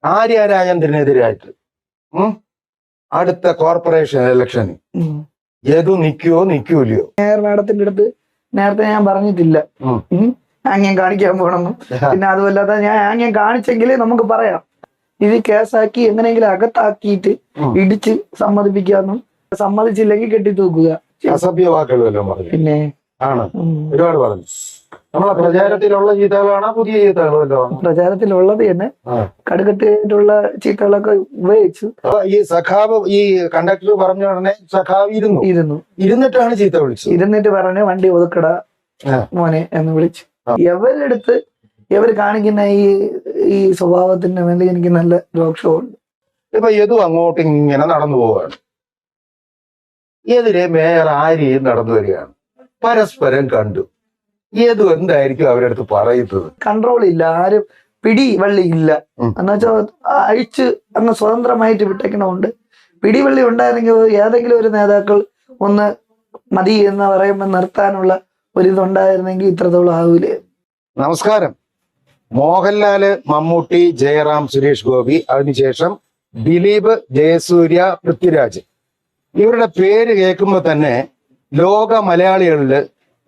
ആര്യ രാജേന്ദ്രനെതിരായിട്ട് അടുത്ത കോർപ്പറേഷൻ ഇലക്ഷന് ഏതു നിൽക്കൂലയോ? മേയർ മാഡത്തിന്റെ അടുത്ത് നേരത്തെ ഞാൻ പറഞ്ഞിട്ടില്ല ആംഗ്യം കാണിക്കാൻ പോകണമെന്നും. പിന്നെ അതുമല്ലാതെ ഞാൻ ആംഗ്യം കാണിച്ചെങ്കിൽ നമുക്ക് പറയാം. ഇത് കേസാക്കി എങ്ങനെയെങ്കിലും അകത്താക്കിയിട്ട് ഇടിച്ച് സമ്മതിപ്പിക്കാന്നും, സമ്മതിച്ചില്ലെങ്കിൽ കെട്ടിത്തൂക്കുക. അസഭ്യ വാക്കുകളെല്ലാം പറഞ്ഞു. പിന്നെ ആണ് ഒരുപാട് പറഞ്ഞു. നമ്മളെ പ്രചാരത്തിലുള്ള ചീത്തകളാണോ പുതിയ ചീത്തകളല്ലോ? പ്രചാരത്തിലുള്ളത് തന്നെ കടുകട്ടിട്ടുള്ള ചീത്തകളൊക്കെ ഉപയോഗിച്ചു. ഈ സഖാവ് ഈ കണ്ടക്ടർ പറഞ്ഞ ഉടനെ സഖാവ് ഇരുന്നിട്ടാണ് ചീത്ത വിളിച്ചത്. ഇരുന്നിട്ട് പറഞ്ഞ് വണ്ടി ഒതുക്കട മോനെ എന്ന് വിളിച്ചു. എവരെടുത്ത് ഇവർ കാണിക്കുന്ന ഈ സ്വഭാവത്തിന് വേണ്ടി എനിക്ക് നല്ല രോക്ഷമുണ്ട്. ഇപ്പൊ ഏതു അങ്ങോട്ട് ഇങ്ങനെ നടന്നു പോവുകയാണ്, എതിരെ മേയർ ആര്യയും നടന്നു വരികയാണ്. പരസ്പരം കണ്ടു. ഏതു എന്തായിരിക്കും അവരടുത്ത് പറയുന്നത്? കൺട്രോൾ ഇല്ല, ആരും പിടി വള്ളി ഇല്ല. എന്നുവെച്ചാൽ അഴിച്ച് അങ്ങ് സ്വതന്ത്രമായിട്ട് വിട്ടേക്കണമുണ്ട്. പിടിവള്ളി ഉണ്ടായിരുന്നെങ്കിൽ ഏതെങ്കിലും ഒരു നേതാക്കൾ ഒന്ന് മതി എന്ന് പറയുമ്പോൾ നിർത്താനുള്ള ഒരിതുണ്ടായിരുന്നെങ്കിൽ ഇത്രത്തോളം ആവൂലേ. നമസ്കാരം. മോഹൻലാല്, മമ്മൂട്ടി, ജയറാം, സുരേഷ് ഗോപി, അതിനുശേഷം ദിലീപ്, ജയസൂര്യ, പൃഥ്വിരാജ്, ഇവരുടെ പേര് കേൾക്കുമ്പോൾ തന്നെ ലോക മലയാളികളിൽ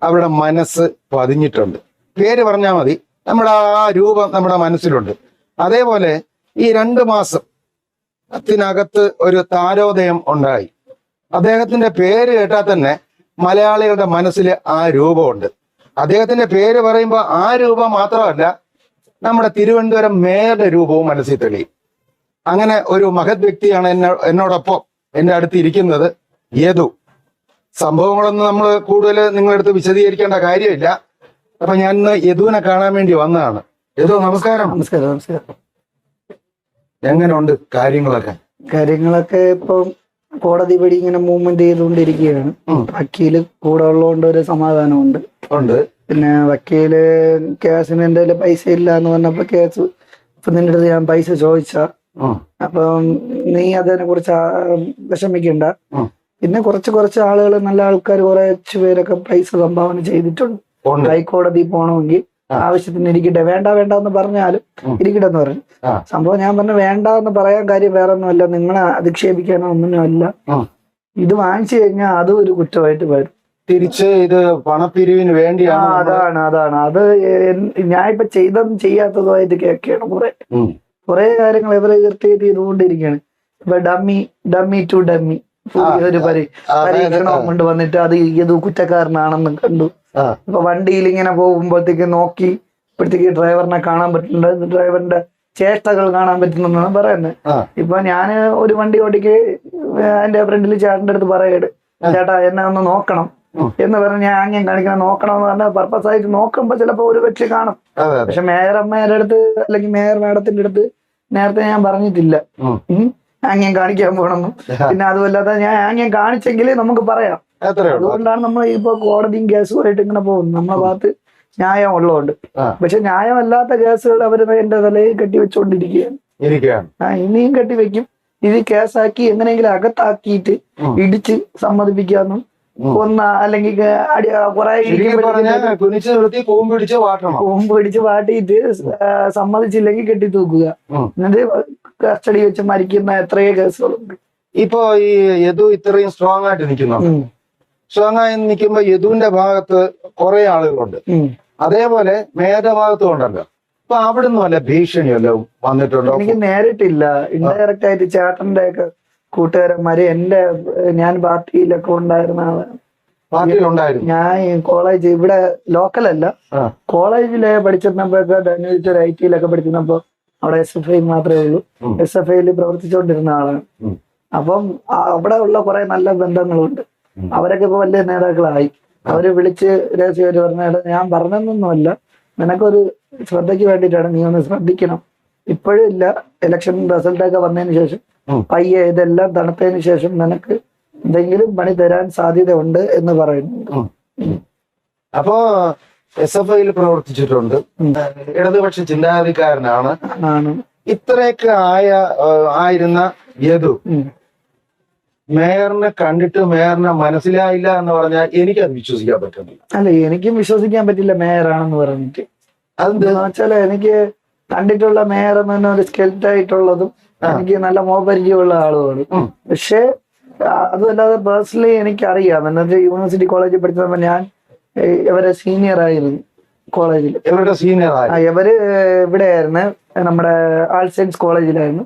അവരുടെ മനസ്സ് പതിഞ്ഞിട്ടുണ്ട്. പേര് പറഞ്ഞാൽ മതി, നമ്മുടെ ആ രൂപം നമ്മുടെ മനസ്സിലുണ്ട്. അതേപോലെ ഈ 2 മാസത്തിനകത്ത് ഒരു താരോദയം ഉണ്ടായി. അദ്ദേഹത്തിന്റെ പേര് കേട്ടാൽ തന്നെ മലയാളികളുടെ മനസ്സിൽ ആ രൂപമുണ്ട്. അദ്ദേഹത്തിന്റെ പേര് പറയുമ്പോൾ ആ രൂപം മാത്രമല്ല, നമ്മുടെ തിരുവനന്തപുരം മേയറുടെ രൂപവും മനസ്സിൽ തെളിയും. അങ്ങനെ ഒരു മഹത് വ്യക്തിയാണ് എന്നോടൊപ്പം എൻ്റെ അടുത്ത് ഇരിക്കുന്നത്. ഏതു സംഭവങ്ങളൊന്നും നമ്മൾ കൂടുതൽ നിങ്ങളടുത്ത് വിശദീകരിക്കേണ്ട കാര്യമില്ല. അപ്പൊ ഞാൻ ഇന്ന് യദുവിനെ കാണാൻ വേണ്ടി വന്നതാണ്. യദു, നമസ്കാരം. നമസ്കാരം. നമസ്കാരം. എങ്ങനെയുണ്ട് കാര്യങ്ങളൊക്കെ? ഇപ്പം കോടതി പടി ഇങ്ങനെ മൂവ്മെന്റ് ചെയ്തുകൊണ്ടിരിക്കുകയാണ്. വക്കീല് കൂടെ ഉള്ളതുകൊണ്ട് ഒരു സമാധാനമുണ്ട്. പിന്നെ വക്കീല് കേസിന് എന്റെ പൈസ ഇല്ല എന്ന് പറഞ്ഞപ്പോ കേസ് ഇപ്പൊ നിന്റെ അടുത്ത് ഞാൻ പൈസ ചോദിച്ച, അപ്പം നീ അതിനെ കുറിച്ച് വിഷമിക്കണ്ട. പിന്നെ കുറച്ച് ആളുകൾ, നല്ല ആൾക്കാർ, കുറച്ച് പേരൊക്കെ പൈസ സംഭാവന ചെയ്തിട്ടുണ്ട്. ഹൈക്കോടതി പോകണമെങ്കിൽ ആവശ്യത്തിന് ഇരിക്കട്ടെ, വേണ്ട എന്ന് പറഞ്ഞാലും ഇരിക്കട്ടെ എന്ന് പറഞ്ഞു. സംഭവം ഞാൻ പറഞ്ഞു വേണ്ട എന്ന് പറയാൻ കാര്യം വേറെ ഒന്നുമല്ല, നിങ്ങളെ അധിക്ഷേപിക്കാനോ ഒന്നിനുമല്ല. ഇത് വാങ്ങിച്ചു കഴിഞ്ഞാൽ അതും ഒരു കുറ്റമായിട്ട് വരും. തിരിച്ച് ഇത് പണപ്പിരിവിന് വേണ്ടിയാണ്. അതാണ് അത് ഞാൻ ഇപ്പൊ ചെയ്തതും ചെയ്യാത്തതുമായിട്ട് കേൾക്കുകയാണ്. കുറെ കാര്യങ്ങൾ ഇവരെ ഇർട്ടേറ്റ് ചെയ്തുകൊണ്ടിരിക്കുകയാണ്. ഇപ്പൊ ഡമ്മി ടു ഡമ്മി ഒരു പരീക്ഷണം കൊണ്ട് വന്നിട്ട് അത് ഏത് കുറ്റക്കാരനാണെന്ന് കണ്ടു. ഇപ്പൊ വണ്ടിയിൽ ഇങ്ങനെ പോകുമ്പോഴത്തേക്ക് നോക്കി ഇപ്പോഴത്തേക്ക് ഡ്രൈവറിനെ കാണാൻ പറ്റുന്നുണ്ട്, ഡ്രൈവറിന്റെ ചേഷ്ടകൾ കാണാൻ പറ്റുന്നെന്നാണ് പറയുന്നത്. ഇപ്പൊ ഞാന് ഒരു വണ്ടി ഓടിക്ക് എന്റെ ഫ്രണ്ടിൽ ചേട്ടന്റെ അടുത്ത് പറയട്, ചേട്ടാ എന്നെ ഒന്ന് നോക്കണം എന്ന് പറഞ്ഞ് ഞാൻ ആംഗ്യം കാണിക്കണം. നോക്കണം എന്ന് പറഞ്ഞാൽ പർപ്പസ് ആയിട്ട് നോക്കുമ്പോ ചിലപ്പോ ഒരു പക്ഷി കാണും. പക്ഷെ മേയർ അമ്മയുടെ അടുത്ത് അല്ലെങ്കിൽ മേയർ മാഡത്തിന്റെ അടുത്ത് നേരത്തെ ഞാൻ പറഞ്ഞിട്ടില്ല ആംഗ്യം കാണിക്കാൻ പോകണമെന്നും. പിന്നെ അതുമല്ലാതെ ഞാൻ ആംഗ്യം കാണിച്ചെങ്കിൽ നമുക്ക് പറയാം. അതുകൊണ്ടാണ് നമ്മൾ ഇപ്പൊ കോടതിയും കേസുമായിട്ട് ഇങ്ങനെ പോകുന്നത്. നമ്മളെ ഭാഗത്ത് ന്യായം ഉള്ളതുകൊണ്ട്. പക്ഷെ ന്യായമല്ലാത്ത കേസുകൾ അവര് എന്റെ തലയിൽ കെട്ടിവെച്ചോണ്ടിരിക്കുകയാണ്. ഇനിയും കെട്ടിവെക്കും. ഇത് കേസാക്കി എങ്ങനെയെങ്കിലും അകത്താക്കിയിട്ട് ഇടിച്ച് സമ്മതിപ്പിക്കാന്നും, അല്ലെങ്കിൽ കുറെ കൂമ്പ് പിടിച്ച് വാട്ടിയിട്ട് സമ്മതിച്ചില്ലെങ്കിൽ കെട്ടിത്തൂക്കുക. എന്നിട്ട് കസ്റ്റഡി വെച്ച് മരിക്കുന്ന എത്രയോ കേസുകളുണ്ട്. ഇപ്പൊ ഈ യദു ഇത്രയും സ്ട്രോങ് ആയിട്ട് നിൽക്കുന്നുണ്ട്. സ്ട്രോങ് ആയി നിൽക്കുമ്പോ യദുവിന്റെ ഭാഗത്ത് കുറെ ആളുകളുണ്ട്, അതേപോലെ മേയറുടെ ഭാഗത്തും ഉണ്ടല്ലോ. അപ്പൊ അവിടുന്ന് വല്ല ഭീഷണിയല്ലോ വന്നിട്ടുണ്ടോ? എനിക്ക് നേരിട്ടില്ല, ഇൻഡയറക്റ്റ് ആയിട്ട് ചേട്ടന്റെ ഒക്കെ കൂട്ടുകാരന്മാര്, ഞാൻ പാർട്ടിയിലൊക്കെ ഉണ്ടായിരുന്ന ഞാൻ കോളേജ് ഇവിടെ ലോക്കലല്ല, കോളേജില് പഠിച്ചിരുന്നപ്പോഴൊക്കെ ധനുവിച്ചൊരു IT യിലൊക്കെ പഠിച്ചിരുന്നപ്പോ അവിടെ SFI മാത്രമേ ഉള്ളൂ. SFIയിൽ പ്രവർത്തിച്ചുകൊണ്ടിരുന്ന ആളാണ്. അപ്പം അവിടെ ഉള്ള കുറെ നല്ല ബന്ധങ്ങളുണ്ട്. അവരൊക്കെ ഇപ്പൊ വലിയ നേതാക്കളായി. അവര് വിളിച്ച് രഹസ്യമായിട്ട് പറഞ്ഞ, ഞാൻ പറഞ്ഞതൊന്നുമല്ല, നിനക്കൊരു ശ്രദ്ധയ്ക്ക് വേണ്ടിയിട്ടാണ്, നീ ഒന്ന് ശ്രദ്ധിക്കണം. ഇപ്പോഴും ഇല്ല, ഇലക്ഷൻ റിസൾട്ടൊക്കെ വന്നതിന് ശേഷം പയ്യെ ഇതെല്ലാം തണുത്തതിന് ശേഷം നിനക്ക് എന്തെങ്കിലും പണി തരാൻ സാധ്യത ഉണ്ട് എന്ന് പറയുന്നു. അപ്പോ SFIയിൽ പ്രവർത്തിച്ചിട്ടുണ്ട്, ഇടതുപക്ഷ ചിന്താഗതിക്കാരനാണ്. ഇത്രയൊക്കെ ആയിരുന്ന യദു മേയറിനെ കണ്ടിട്ട് മേയറിനെ മനസ്സിലായില്ല എന്ന് പറഞ്ഞാൽ എനിക്കത് വിശ്വസിക്കാൻ പറ്റുന്നില്ല. അല്ല, എനിക്കും വിശ്വസിക്കാൻ പറ്റില്ല മേയറാണെന്ന് പറഞ്ഞിട്ട്. അതെന്താ വെച്ചാല് എനിക്ക് കണ്ടിട്ടുള്ള മേയർ എന്ന് പറഞ്ഞ ഒരു സ്കെൽറ്റ് ആയിട്ടുള്ളതും എനിക്ക് നല്ല മോപരിചയമുള്ള ആളുമാണ്. പക്ഷേ അതുമല്ലാതെ പേഴ്സണലി എനിക്കറിയാം. എന്നുവെച്ചാൽ യൂണിവേഴ്സിറ്റി കോളേജിൽ പഠിച്ചപ്പോൾ ഞാൻ ഇവരെ സീനിയർ ആയിരുന്നു കോളേജിൽ. ഇവരുടെ സീനിയർ ഇവര് ഇവിടെയായിരുന്നു, നമ്മുടെ ആർട്സ് സയൻസ് കോളേജിലായിരുന്നു.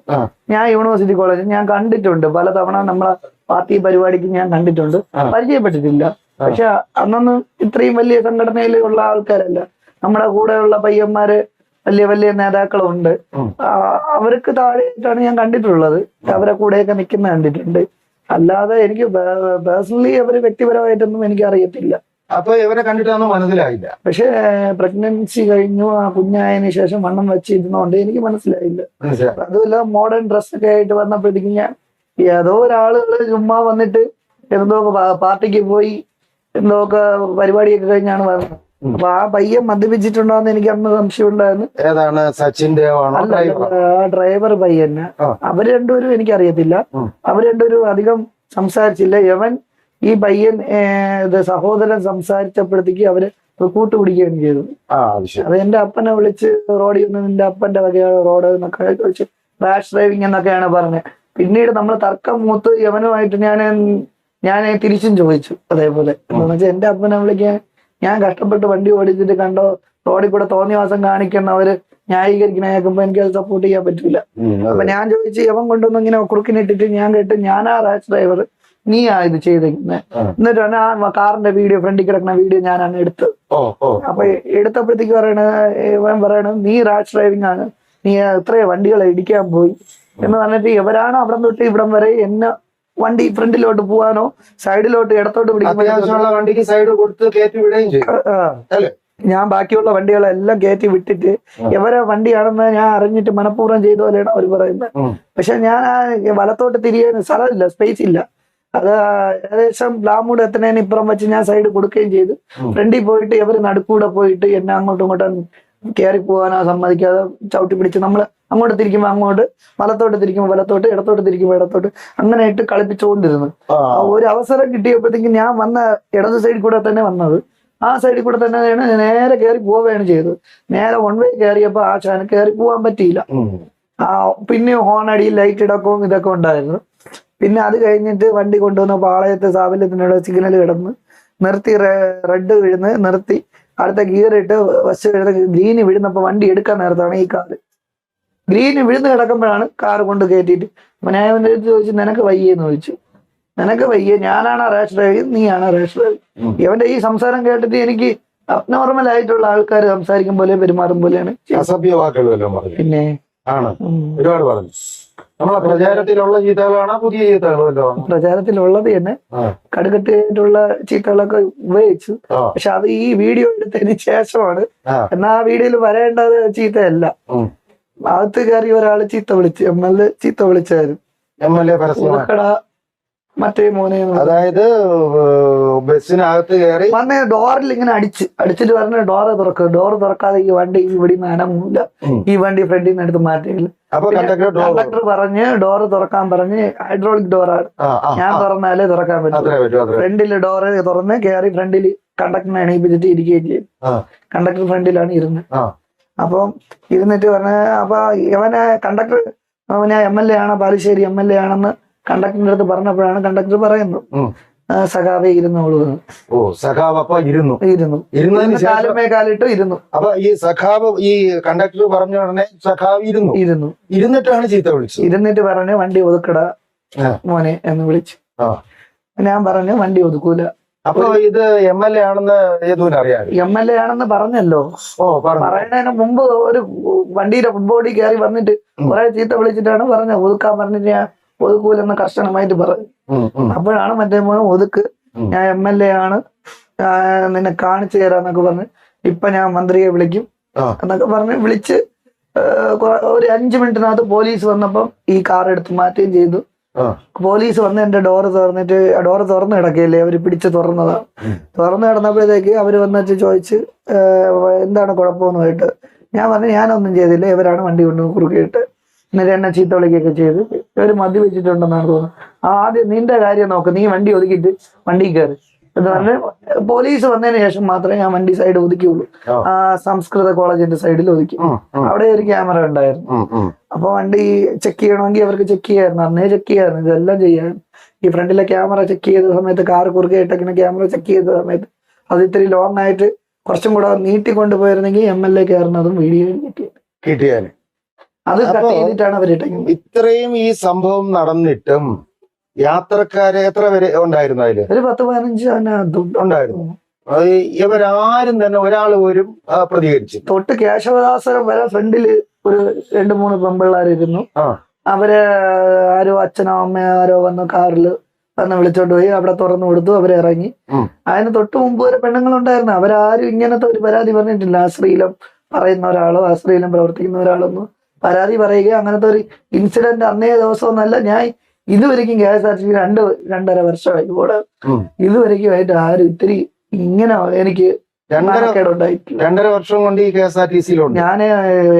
ഞാൻ യൂണിവേഴ്സിറ്റി കോളേജിൽ ഞാൻ കണ്ടിട്ടുണ്ട് പലതവണ. നമ്മളെ പാർട്ടി പരിപാടിക്ക് ഞാൻ കണ്ടിട്ടുണ്ട്, പരിചയപ്പെട്ടിട്ടില്ല. പക്ഷെ അന്നൊന്നും ഇത്രയും വലിയ സംഘടനയിൽ ഉള്ള ആൾക്കാരല്ല. നമ്മുടെ കൂടെയുള്ള പയ്യന്മാര് വലിയ വലിയ നേതാക്കളുണ്ട്. അവർക്ക് താഴെയായിട്ടാണ് ഞാൻ കണ്ടിട്ടുള്ളത്. അവരെ കൂടെയൊക്കെ നിൽക്കുന്ന കണ്ടിട്ടുണ്ട്. അല്ലാതെ എനിക്ക് പേഴ്സണലി അവര് വ്യക്തിപരമായിട്ടൊന്നും എനിക്ക് അറിയത്തില്ല. അപ്പൊ ഇവരെ കണ്ടിട്ടൊന്നും മനസ്സിലായില്ല. പക്ഷെ പ്രഗ്നൻസി കഴിഞ്ഞു, ആ കുഞ്ഞായതിനു ശേഷം വണ്ണം വെച്ചിരുന്നോണ്ട് എനിക്ക് മനസ്സിലായില്ല. അതുമല്ല മോഡേൺ ഡ്രസ്സൊക്കെ ആയിട്ട് വന്നപ്പോഴത്തേക്കും ഞാൻ ഏതോ ഒരാളുകള് ചുമ്മാ വന്നിട്ട് എന്തോ പാർട്ടിക്ക് പോയി എന്തോക്കെ പരിപാടിയൊക്കെ കഴിഞ്ഞാണ് വരുന്നത്. അപ്പൊ ആ പയ്യൻ മദ്യപിച്ചിട്ടുണ്ടോന്ന് എനിക്ക് അന്ന് സംശയം ഉണ്ടായിരുന്നു. ഏതാണ് സച്ചിൻ ദേവ് ആണോ? ആ ഡ്രൈവർ പയ്യന്. അവര് രണ്ടുപേരും എനിക്കറിയത്തില്ല. അവര് രണ്ടുപേരും അധികം സംസാരിച്ചില്ല. യവൻ ഈ പയ്യൻ സഹോദരൻ സംസാരിച്ചപ്പോഴത്തേക്ക് അവര് കൂട്ടുപിടിക്കുകയാണ് ചെയ്തത്. അത് എന്റെ അപ്പനെ വിളിച്ച് റോഡിൽ നിന്ന് നിന്റെ അപ്പന്റെ വകയാണ് റോഡ് എന്നൊക്കെ ചോദിച്ച് റാഷ് ഡ്രൈവിംഗ് എന്നൊക്കെയാണ് പറഞ്ഞത്. പിന്നീട് നമ്മൾ തർക്കം മൂത്ത് യവനുമായിട്ട് ഞാൻ തിരിച്ചും ചോദിച്ചു അതേപോലെ. എന്താണെന്ന് വെച്ചാൽ എന്റെ അപ്പനെ വിളിക്കാൻ ഞാൻ കഷ്ടപ്പെട്ട് വണ്ടി ഓടിച്ചിട്ട് കണ്ടോ റോഡിൽ കൂടെ തോന്നിവാസം കാണിക്കുന്നവര് ന്യായീകരിക്കുന്ന കേൾക്കുമ്പോ എനിക്ക് അത് സപ്പോർട്ട് ചെയ്യാൻ പറ്റൂല. അപ്പൊ ഞാൻ ചോദിച്ചു യവൻ കൊണ്ടൊന്നും ഇങ്ങനെ കുറുക്കിനിട്ടിട്ട് ഞാൻ കേട്ട് ഞാനാ റാഷ് ഡ്രൈവർ, നീയാ ഇത് ചെയ്തേക്കുന്നത്. എന്നിട്ടാണ് ആ കാറിന്റെ വീഡിയോ, ഫ്രണ്ടിൽ കിടക്കുന്ന വീഡിയോ ഞാനാണ് എടുത്തത്. അപ്പൊ എടുത്തപ്പോഴത്തേക്ക് പറയണത് നീ റാഷ് ഡ്രൈവിംഗ് ആണ്, നീ ഇത്രയും വണ്ടികളെ ഇടിക്കാൻ പോയി എന്ന് പറഞ്ഞിട്ട് ഇവരാണ് അവിടെ തൊട്ട് ഇവിടം വരെ എന്നെ വണ്ടി ഫ്രണ്ടിലോട്ട് പോവാനോ സൈഡിലോട്ട് ഇടത്തോട്ട് വണ്ടിക്ക് സൈഡ് കൊടുത്ത് കയറ്റി വിടുകയും ചെയ്യും. ഞാൻ ബാക്കിയുള്ള വണ്ടികളെല്ലാം കയറ്റി വിട്ടിട്ട് ഇവരെ വണ്ടിയാണെന്ന് ഞാൻ അറിഞ്ഞിട്ട് മനഃപൂർവ്വം ചെയ്ത പോലെയാണ് അവർ പറയുന്നത്. പക്ഷെ ഞാൻ വലത്തോട്ട് തിരിയാൻ സ്ഥലമില്ല, സ്പേസ് ഇല്ല. അത് ഏകദേശം പ്ലാമൂട് എത്തുന്നതിന് ഇപ്പുറം വെച്ച് ഞാൻ സൈഡ് കൊടുക്കുകയും ചെയ്തു. ഫ്രണ്ടിൽ പോയിട്ട് ഇവര് നടുക്കൂടെ പോയിട്ട് എന്നെ അങ്ങോട്ടും ഇങ്ങോട്ടും കയറി പോകാനോ സമ്മതിക്കാതെ ചവിട്ടി പിടിച്ച് നമ്മൾ അങ്ങോട്ട് തിരിക്കുമ്പോ അങ്ങോട്ട്, വലത്തോട്ട് തിരിക്കുമ്പോ വലത്തോട്ട്, ഇടത്തോട്ട് തിരിക്കുമ്പോ ഇടത്തോട്ട്, അങ്ങനെ ഇട്ട് കളിപ്പിച്ചുകൊണ്ടിരുന്നു. ഒരു അവസരം കിട്ടിയപ്പോഴത്തേക്കും ഞാൻ വന്ന ഇടത് സൈഡിൽ കൂടെ തന്നെ വന്നത്, ആ സൈഡിൽ കൂടെ തന്നെയാണ് നേരെ കയറി പോവുകയാണ് ചെയ്തത്. നേരെ വൺ വേ കയറിയപ്പോ ആ ചാനൽ കയറി പോകാൻ പറ്റിയില്ല. പിന്നെ ഹോണടി ലൈറ്റ് ഇടക്കവും ഇതൊക്കെ ഉണ്ടായിരുന്നു. പിന്നെ അത് കഴിഞ്ഞിട്ട് വണ്ടി കൊണ്ടുവന്ന പാളയത്തെ സാബല്യത്തിനോട് സിഗ്നൽ കിടന്ന് നിർത്തി, റെഡ് വീഴുന്ന് നിർത്തി, അടുത്ത ഗിയർ ഇട്ട് ബസ് ഗ്രീന് വീഴുന്നപ്പോ വണ്ടി എടുക്കാൻ നേരത്താണ് ഈ കാറ് ഗ്രീന് വിഴുന്ന് കിടക്കുമ്പോഴാണ് കാറ് കൊണ്ട് കയറ്റിയിട്ട്. അപ്പൊ ഞാൻ ഇവന്റെ അടുത്ത് ചോദിച്ചു നിനക്ക് വയ്യെന്ന് ചോദിച്ചു. നിനക്ക് വയ്യ, ഞാനാണ് റാഷ് ഡ്രൈവിംഗ്, നീയാണ് റാഷ് ഡ്രൈവിംഗ്. ഇവന്റെ ഈ സംസാരം കേട്ടിട്ട് എനിക്ക് അബ്നോർമൽ ആയിട്ടുള്ള ആൾക്കാർ സംസാരിക്കും പോലെ പെരുമാറും പോലെയാണ്. പിന്നെ ആണ് ഒരുപാട് പറഞ്ഞു. നമ്മളെ പ്രചാരത്തിലുള്ള ചീത്തകളാണോ പുതിയ ചീത്തകളോ? പ്രചാരത്തിലുള്ളത് തന്നെ കടുകട്ടിയായിട്ടുള്ള ചീത്തകളൊക്കെ ഉപയോഗിച്ചു. പക്ഷെ അത് ഈ വീഡിയോ എടുത്തതിന് ശേഷമാണ്. എന്നാ ആ വീഡിയോയിൽ വരേണ്ടത് ചീത്തയല്ല. അകത്ത് കയറി ഒരാള് ചീത്ത വിളിച്ചു, MLA ചീത്ത വിളിച്ചായിരുന്നു. മറ്റേ മോനെ, അതായത് ബസ്സിനകത്ത് കയറി വന്ന് ഡോറിൽ ഇങ്ങനെ അടിച്ചിട്ട് പറഞ്ഞ ഡോറ് തുറക്കുക, ഡോറ് തുറക്കാതെ ഈ വണ്ടി ഇവിടെ അനങ്ങൂല, ഈ വണ്ടി ഫ്രണ്ടിൽ നിന്ന് എടുത്ത് മാറ്റിയില്ല. കണ്ടക്ടർ പറഞ്ഞ് ഡോറ് തുറക്കാൻ പറഞ്ഞ് ഹൈഡ്രോളിക് ഡോറാണ്, ഞാൻ തുറന്നാലേ തുറക്കാൻ പറ്റും. ഫ്രണ്ടില് ഡോറ് തുറന്ന് കയറി ഫ്രണ്ടില് കണ്ടക്ടറിനെ എണീപ്പിച്ചിട്ട് ഇരിക്കുകയും ചെയ്യും. കണ്ടക്ടർ ഫ്രണ്ടിലാണ് ഇരുന്നത്. അപ്പം ഇരുന്നിട്ട് പറഞ്ഞ അപ്പൊ ഇവനെ കണ്ടക്ടർ ഞാൻ MLA ആണ്, ബാലുശ്ശേരി MLA ആണെന്ന് കണ്ടക്ടറിന്റെ അടുത്ത് പറഞ്ഞപ്പോഴാണ് കണ്ടക്ടർ പറയുന്നത് സഖാവെ ഇരുന്നോളൂ. ഓ സഖാവ് അപ്പൊ ഇരുന്നു കാലുമേ കാലിട്ട് ഇരുന്നു. അപ്പൊ ഈ സഖാവ് ഈ കണ്ടക്ടർ പറഞ്ഞ ഉടനെ സഖാവ് ഇരുന്നിട്ടാണ് ചീത്ത വിളിച്ചത്. ഇരുന്നിട്ട് പറഞ്ഞു വണ്ടി ഒതുക്കട മോനെ എന്ന് വിളിച്ചു. ഞാൻ പറഞ്ഞു വണ്ടി ഒതുക്കൂല. അപ്പൊ ഇത് MLA ആണെന്ന് അറിയാം. MLA ആണെന്ന് പറഞ്ഞല്ലോ. പറയുന്നതിന് മുമ്പ് ഒരു വണ്ടിയുടെ ഫുട്ബോളിൽ കയറി വന്നിട്ട് കുറെ ചീത്ത വിളിച്ചിട്ടാണ് പറഞ്ഞത്. ഒതുക്കാൻ പറഞ്ഞിട്ട് ഞാൻ ഒതുക്കൂലെന്ന് കർശനമായിട്ട് പറഞ്ഞു. അപ്പോഴാണ് മറ്റേ മോനെ ഒതുക്ക്, ഞാൻ MLA ആണ്, നിന്നെ കാണിച്ചു തരാന്നൊക്കെ പറഞ്ഞ് ഇപ്പൊ ഞാൻ മന്ത്രിയെ വിളിക്കും എന്നൊക്കെ പറഞ്ഞ് വിളിച്ച് ഒരു 5 മിനിറ്റിനകത്ത് പോലീസ് വന്നപ്പം ഈ കാർ എടുത്ത് മാറ്റുകയും ചെയ്തു. പോലീസ് വന്ന് എന്റെ ഡോറ് തുറന്നിട്ട്, ഡോറ് തുറന്ന് കിടക്കുകയല്ലേ, അവര് പിടിച്ച് തുറന്നതാണ്. തുറന്നു കിടന്നപ്പോഴത്തേക്ക് അവര് വന്നിട്ട് ചോദിച്ച് എന്താണ് കുഴപ്പമെന്ന് പോയിട്ട് ഞാൻ പറഞ്ഞു ഞാനൊന്നും ചെയ്തില്ല, ഇവരാണ് വണ്ടി കൊണ്ട് കുറുക്കിയിട്ട് എന്നിട്ട് എന്നെ ചീത്ത വിളിക്കുകയൊക്കെ ചെയ്ത് ഇവര് മദ്യപിച്ചിട്ടുണ്ടെന്നാണ് തോന്നുന്നത്. ആദ്യം നിന്റെ കാര്യം നോക്ക്, നീ വണ്ടി ഒതുക്കിയിട്ട് വണ്ടി കയറി, എന്ന് പറഞ്ഞാൽ പോലീസ് വന്നതിന് ശേഷം മാത്രമേ ഞാൻ വണ്ടി സൈഡ് ഒതുക്കിയുള്ളൂ. ആ സംസ്കൃത കോളേജിന്റെ സൈഡിൽ ഒതുക്കി. അവിടെ ഒരു ക്യാമറ ഉണ്ടായിരുന്നു. അപ്പൊ വണ്ടി ചെക്ക് ചെയ്യണമെങ്കിൽ അവർക്ക് ചെക്ക് ചെയ്യായിരുന്നു, അന്നേ ചെക്ക് ചെയ്യായിരുന്നു, ഇതെല്ലാം ചെയ്യായിരുന്നു. ഈ ഫ്രണ്ടിലെ ക്യാമറ ചെക്ക് ചെയ്ത സമയത്ത്, കാർ കുറുകെ ഇട്ടേക്കുന്ന ക്യാമറ ചെക്ക് ചെയ്ത സമയത്ത് അത് ഇത്തിരി ലോങ് ആയിട്ട് കുറച്ചും കൂടെ നീട്ടിക്കൊണ്ട് പോയിരുന്നെങ്കിൽ MLA കയറുന്നതും വീഡിയോ കിട്ടിയാല്. അത് കട്ട് ചെയ്തിട്ടാണ് അവരിട്ടേക്കുന്നത്. ഇത്രയും ഈ സംഭവം നടന്നിട്ടും യാത്രക്കാര് എത്ര പേര് ഉണ്ടായിരുന്നു അതില്? ഒരു 10-15 ഉണ്ടായിരുന്നു. ഇവരാരും തന്നെ ഒരാൾ പോലും പ്രതികരിച്ചു. തൊട്ട് കേശവദാസരം വരെ ഫ്രണ്ടില് ഒരു 2-3 പെമ്പിള്ളാരിരുന്നു. അവരെ ആരോ അച്ഛനോ അമ്മയോ ആരോ വന്ന് കാറിൽ വന്ന് വിളിച്ചോണ്ട് പോയി. അവിടെ തുറന്നു കൊടുത്തു, അവരിറങ്ങി. അതിന് തൊട്ട് മുമ്പ് ഒരു പെണ്ണുങ്ങളുണ്ടായിരുന്നു. അവരാരും ഇങ്ങനത്തെ ഒരു പരാതി പറഞ്ഞിട്ടില്ല. അശ്ലീലം പറയുന്ന ഒരാളോ അശ്ലീലം പ്രവർത്തിക്കുന്ന ഒരാളൊന്നും പരാതി പറയുക അങ്ങനത്തെ ഒരു ഇൻസിഡന്റ് അന്നേ ദിവസമൊന്നല്ല. ഞാൻ ഇതുവരെയ്ക്കും KSRTC 2-2.5 വർഷമായി ഇവിടെ, ഇതുവരെയ്ക്കുമായിട്ട് ആരും ഇത്തിരി ഇങ്ങനെ എനിക്ക് 2.5 വർഷം കൊണ്ട് ഈ KSRTCയിലുണ്ട്. ഞാൻ